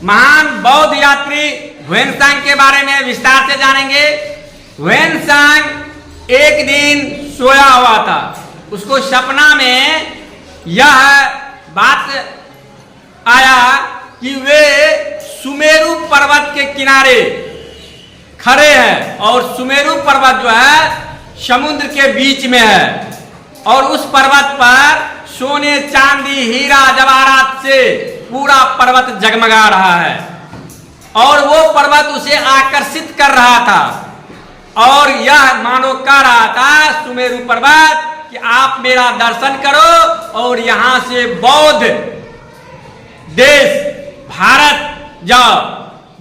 महान बौद्ध यात्री ह्वेनसांग के बारे में विस्तार से जानेंगे। ह्वेनसांग एक दिन सोया हुआ था। उसको सपना में यह बात आया कि वे सुमेरु पर्वत के किनारे खड़े हैं और सुमेरु पर्वत जो है समुद्र के बीच में है और उस पर्वत पर सोने चांदी हीरा जवाहरात से पूरा पर्वत जगमगा रहा है और वो पर्वत उसे आकर्षित कर रहा था और यह मानो कह रहा था सुमेरु पर्वत कि आप मेरा दर्शन करो और यहां से बौद्ध देश भारत जाओ,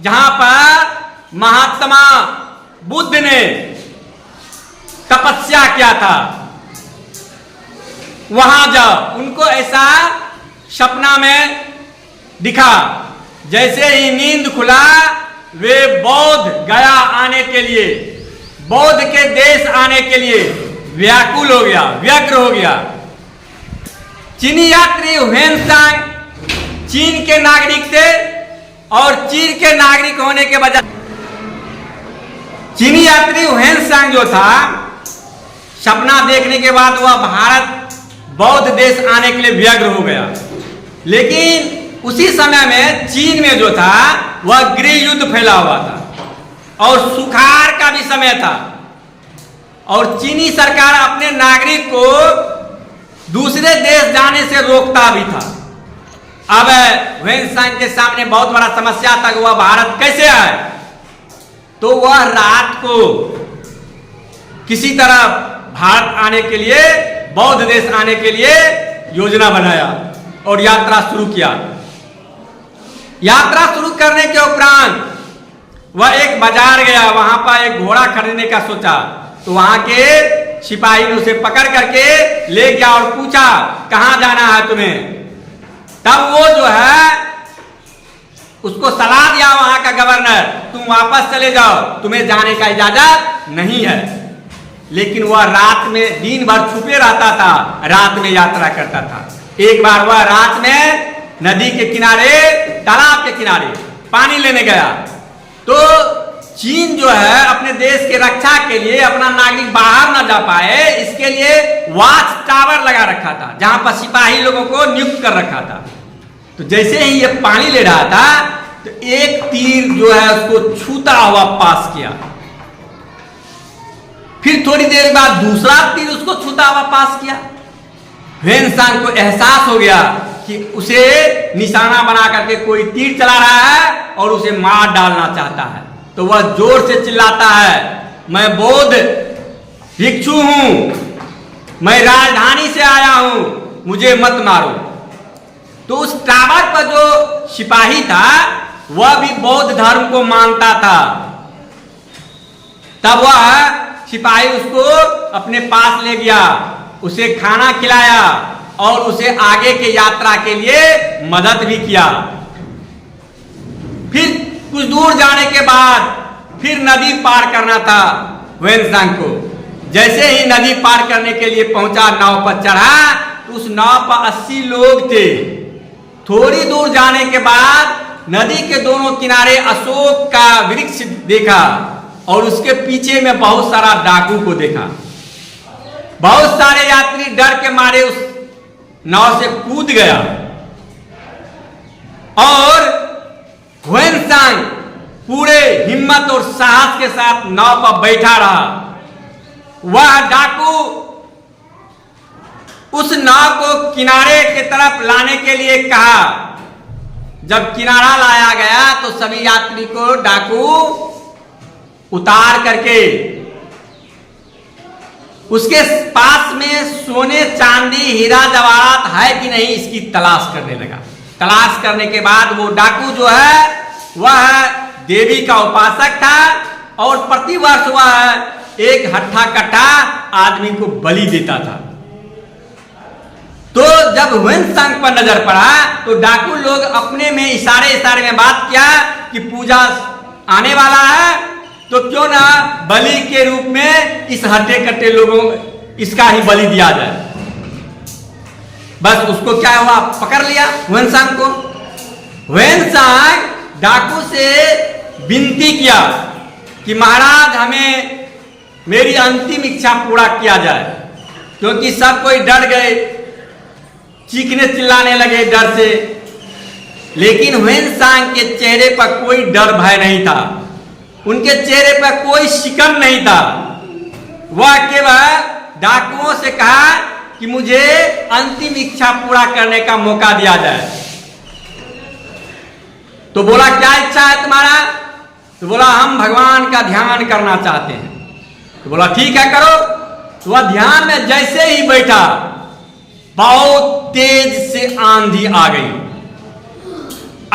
जहां पर महात्मा बुद्ध ने तपस्या किया था, वहां जाओ। उनको ऐसा सपना में दिखा। जैसे ही नींद खुला वे बौद्ध गया आने के लिए, बौद्ध के देश आने के लिए व्याकुल हो गया, व्यग्र हो गया। चीनी यात्री ह्वेनसांग चीन के नागरिक थे और चीन के नागरिक होने के बजाय चीनी यात्री ह्वेनसांग जो था, सपना देखने के बाद वह भारत बौद्ध देश आने के लिए व्यग्र हो गया। लेकिन उसी समय में चीन में जो था वह गृह युद्ध फैला हुआ था और सुखाड़ का भी समय था और चीनी सरकार अपने नागरिक को दूसरे देश जाने से रोकता भी था। अब ह्वेनसांग के सामने बहुत बड़ा समस्या था कि वह भारत कैसे आए। तो वह रात को किसी तरह भारत आने के लिए, बौद्ध देश आने के लिए योजना बनाया और यात्रा शुरू किया। यात्रा शुरू करने के उपरांत वह एक बाजार गया, वहां पर एक घोड़ा खरीदने का सोचा। तो वहां के सिपाही ने उसे पकड़ करके ले गया और पूछा कहां जाना है तुम्हें। तब वो जो है उसको सलाह दिया वहां का गवर्नर, तुम वापस चले जाओ, तुम्हें जाने का इजाजत नहीं है। लेकिन वह रात में दिन भर छुपे रहता था, रात में यात्रा करता था। एक बार वह रात में नदी के किनारे, तालाब के किनारे पानी लेने गया। तो चीन जो है अपने देश की रक्षा के लिए अपना नागरिक बाहर ना जा पाए, इसके लिए वॉच टावर लगा रखा था, जहां पर सिपाही लोगों को नियुक्त कर रखा था। तो जैसे ही ये पानी ले रहा था तो एक तीर जो है उसको छूता हुआ पास किया। फिर थोड़ी देर बाद दूसरा तीर उसको छूता हुआ पास किया। ह्वेनसांग को एहसास हो गया कि उसे निशाना बना करके कोई तीर चला रहा है और उसे मार डालना चाहता है। तो वह जोर से चिल्लाता है, मैं बौद्ध भिक्षु हूं, मैं राजधानी से आया हूं, मुझे मत मारो। तो उस टावर पर जो सिपाही था वह भी बौद्ध धर्म को मानता था। तब वह सिपाही उसको अपने पास ले गया, उसे खाना खिलाया और उसे आगे के यात्रा के लिए मदद भी किया। फिर कुछ दूर जाने के बाद फिर नदी पार करना था ह्वेनसांग को। जैसे ही नदी पार करने के लिए पहुंचा, नाव पर चढ़ा, तो उस नाव पर 80 लोग थे। थोड़ी दूर जाने के बाद नदी के दोनों किनारे अशोक का वृक्ष देखा और उसके पीछे में बहुत सारा डाकू को देखा। बहुत सारे यात्री डर के मारे उस नाव से कूद गया और ह्वेनसांग पूरे हिम्मत और साहस के साथ नाव पर बैठा रहा। वह डाकू उस नाव को किनारे की तरफ लाने के लिए कहा। जब किनारा लाया गया तो सभी यात्री को डाकू उतार करके उसके पास में सोने चांदी हीरा जवाहरात है कि नहीं इसकी तलाश करने लगा। तलाश करने के बाद वो डाकू जो है वह देवी का उपासक था और प्रतिवर्ष वह एक हट्ठा कट्ठा आदमी को बलि देता था। तो जब ह्वेनसांग पर नजर पड़ा तो डाकू लोग अपने में इशारे में बात किया कि पूजा आने वाला है, तो क्यों ना बलि के रूप में इस हट्टे कट्टे लोगों इसका ही बलि दिया जाए। बस उसको क्या हुआ, पकड़ लिया ह्वेनसांग को। ह्वेनसांग डाकू से विनती किया कि महाराज हमें मेरी अंतिम इच्छा पूरा किया जाए, क्योंकि सब कोई डर गए, चीखने चिल्लाने लगे डर से। लेकिन ह्वेनसांग के चेहरे पर कोई डर भय नहीं था, उनके चेहरे पर कोई शिकन नहीं था। वह केवल डाकुओं से कहा कि मुझे अंतिम इच्छा पूरा करने का मौका दिया जाए। तो बोला क्या इच्छा है तुम्हारा? तो बोला हम भगवान का ध्यान करना चाहते हैं। तो बोला ठीक है करो। तो वह ध्यान में जैसे ही बैठा, बहुत तेज से आंधी आ गई।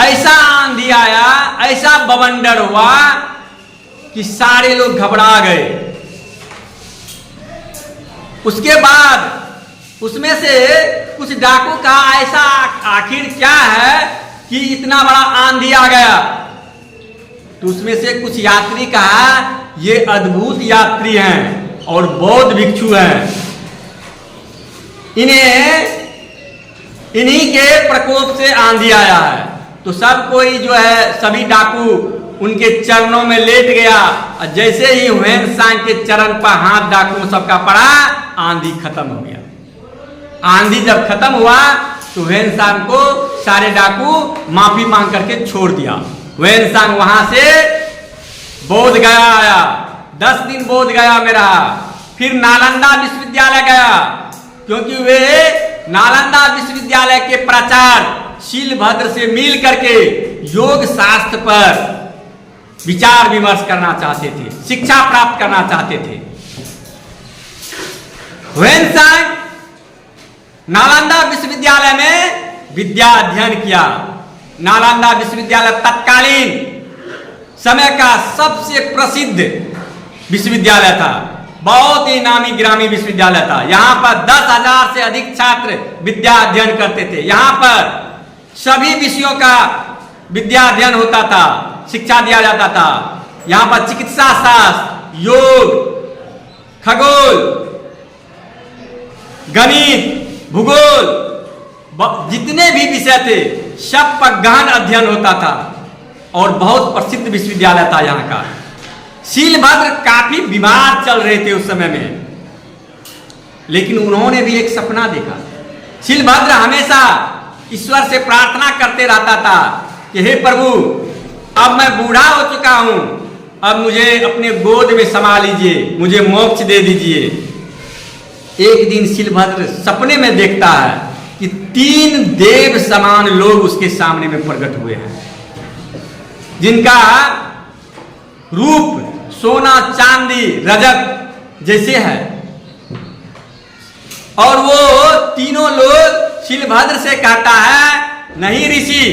ऐसा आंधी आया, ऐसा बवंडर हुआ कि सारे लोग घबरा गए। उसके बाद उसमें से कुछ डाकू का ऐसा आखिर क्या है कि इतना बड़ा आंधी आ गया। तो उसमें से कुछ यात्री कहा ये अद्भुत यात्री हैं और बौद्ध भिक्षु हैं, इन्हीं के प्रकोप से आंधी आया है। तो सब कोई जो है, सभी डाकू उनके चरणों में लेट गया और जैसे ही ह्वेनसांग के चरण पर हाथ डाकू सबका पड़ा, आंधी खत्म हो गया। आंधी जब खत्म हुआ तो ह्वेनसांग को सारे डाकू माफी मांग करके छोड़ दिया। ह्वेनसांग वहां से बोध गया आया, 10 दिन बोध गया में रहा, फिर नालंदा विश्वविद्यालय गया, क्योंकि वे नालंदा विश्वविद्यालय के प्राचार्य शीलभद्र से मिल करके योग शास्त्र पर विचार विमर्श करना चाहते थे, शिक्षा प्राप्त करना चाहते थे। ह्वेनसांग नालंदा विश्वविद्यालय में विद्या अध्ययन किया। नालंदा विश्वविद्यालय तत्कालीन समय का सबसे प्रसिद्ध विश्वविद्यालय था, बहुत ही नामी ग्रामी विश्वविद्यालय था। यहाँ पर 10,000 से अधिक छात्र विद्या अध्ययन करते थे। यहाँ पर सभी विषयों का विद्या अध्ययन होता था, शिक्षा दिया जाता था। यहाँ पर चिकित्सा शास्त्र, योग, खगोल, गणित, भूगोल, जितने भी विषय थे सब पर गहन अध्ययन होता था और बहुत प्रसिद्ध विश्वविद्यालय था यहाँ का। शीलभद्र काफी बीमार चल रहे थे उस समय में, लेकिन उन्होंने भी एक सपना देखा। शीलभद्र हमेशा ईश्वर से प्रार्थना करते रहता था कि हे प्रभु, अब मैं बूढ़ा हो चुका हूं, अब मुझे अपने गोद में समा लीजिए, मुझे मोक्ष दे दीजिए। एक दिन शीलभद्र सपने में देखता है कि 3 देव समान लोग उसके सामने में प्रकट हुए हैं, जिनका रूप सोना चांदी रजत जैसे है। और वो तीनों लोग शीलभद्र से कहता है, नहीं ऋषि,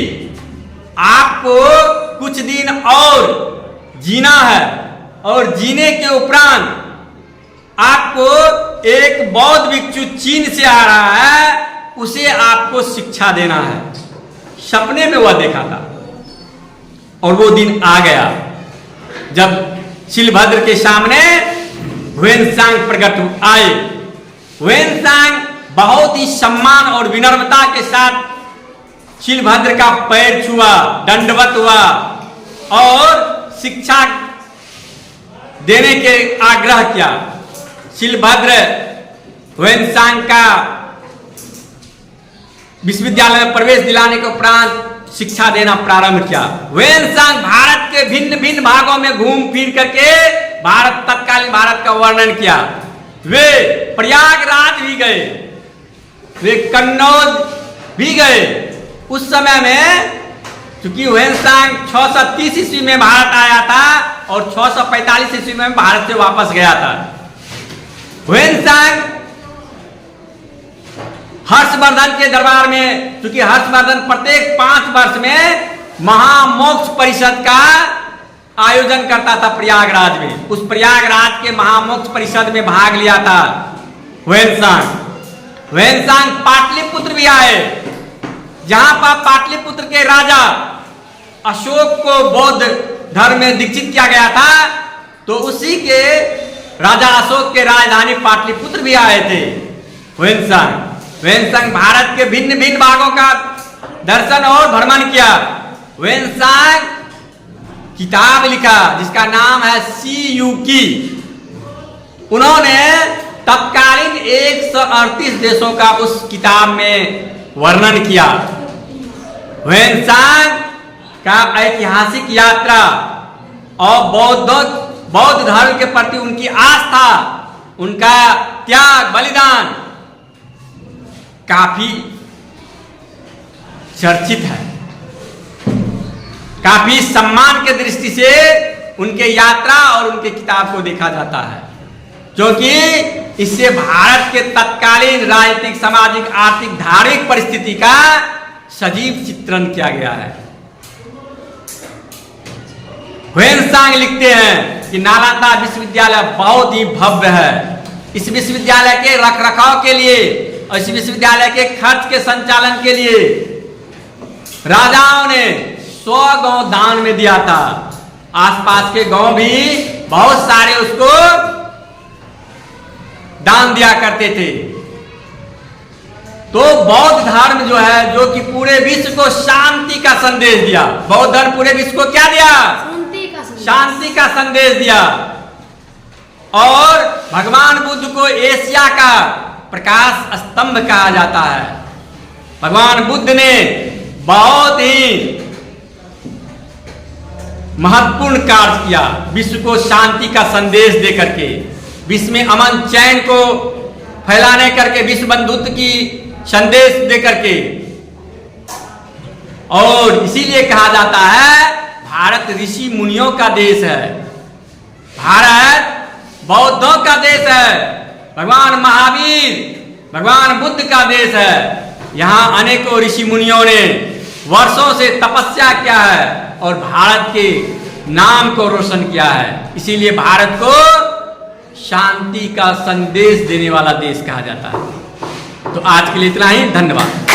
आपको कुछ दिन और जीना है और जीने के उपरांत आपको एक बौद्ध भिक्षु चीन से आ रहा है, उसे आपको शिक्षा देना है। सपने में वह देखा था और वो दिन आ गया जब शीलभद्र के सामने ह्वेनसांग प्रकट आए। ह्वेनसांग बहुत ही सम्मान और विनम्रता के साथ शीलभद्र का पैर छुआ, दंडवत हुआ और शिक्षा देने के आग्रह किया। शीलभद्र ह्वेनसांग का विश्वविद्यालय में प्रवेश दिलाने के उपरांत शिक्षा देना प्रारंभ किया। ह्वेनसांग भारत के भिन्न भिन्न भागों में घूम फिर करके तत्कालीन भारत का वर्णन किया। वे प्रयागराज भी गए, वे कन्नौज भी गए। उस समय में चूंकि ह्वेनसांग 630 ईस्वी में भारत आया था और 645 ईस्वी में भारत से वापस गया था। ह्वेनसांग हर्षवर्धन के दरबार में, क्योंकि हर्षवर्धन प्रत्येक 5 वर्ष में महामोक्ष परिषद का आयोजन करता था प्रयागराज में, उस प्रयागराज के महामोक्ष परिषद में भाग लिया था ह्वेनसांग पाटलिपुत्र भी आए, जहां पर पाटलिपुत्र के राजा अशोक को बौद्ध धर्म में दीक्षित किया गया था। तो उसी के राजा अशोक के राजधानी पाटलिपुत्र भी आए थे ह्वेनसांग भारत के भिन्न भिन्न भागों का दर्शन और भ्रमण किया। ह्वेनसांग किताब लिखा जिसका नाम है सीयूकी। उन्होंने तत्कालीन 138 देशों का उस किताब में वर्णन किया। ह्वेनसांग का ऐतिहासिक यात्रा और बौद्ध धर्म के प्रति उनकी आस्था, उनका त्याग बलिदान काफी चर्चित है। काफी सम्मान के दृष्टि से उनके यात्रा और उनके किताब को देखा जाता है, क्योंकि इससे भारत के तत्कालीन राजनीतिक, सामाजिक, आर्थिक, धार्मिक परिस्थिति का सजीव चित्रण किया गया है। ह्वेनसांग लिखते हैं कि नालंदा विश्वविद्यालय बहुत ही भव्य है। इस विश्वविद्यालय के रखरखाव के लिए और इस विश्वविद्यालय के खर्च के संचालन के लिए राजाओं ने 100 गांव दान में दिया था। आसपास के गांव भी बहुत सारे उसको दान दिया करते थे। तो बौद्ध धर्म जो है, जो कि पूरे विश्व को शांति का संदेश दिया, बौद्ध धर्म पूरे विश्व को क्या दिया? शांति का संदेश दिया। और भगवान बुद्ध को एशिया का प्रकाश स्तंभ कहा जाता है। भगवान बुद्ध ने बहुत ही महत्वपूर्ण कार्य किया, विश्व को शांति का संदेश दे करके, विश्व में अमन चैन को फैलाने करके, विश्व बंधुत्व की संदेश दे करके। और इसीलिए कहा जाता है भारत ऋषि मुनियों का देश है, भारत बौद्धों का देश है, भगवान महावीर, भगवान बुद्ध का देश है। यहाँ अनेकों ऋषि मुनियों ने वर्षों से तपस्या किया है और भारत के नाम को रोशन किया है। इसीलिए भारत को शांति का संदेश देने वाला देश कहा जाता है। तो आज के लिए इतना ही, धन्यवाद।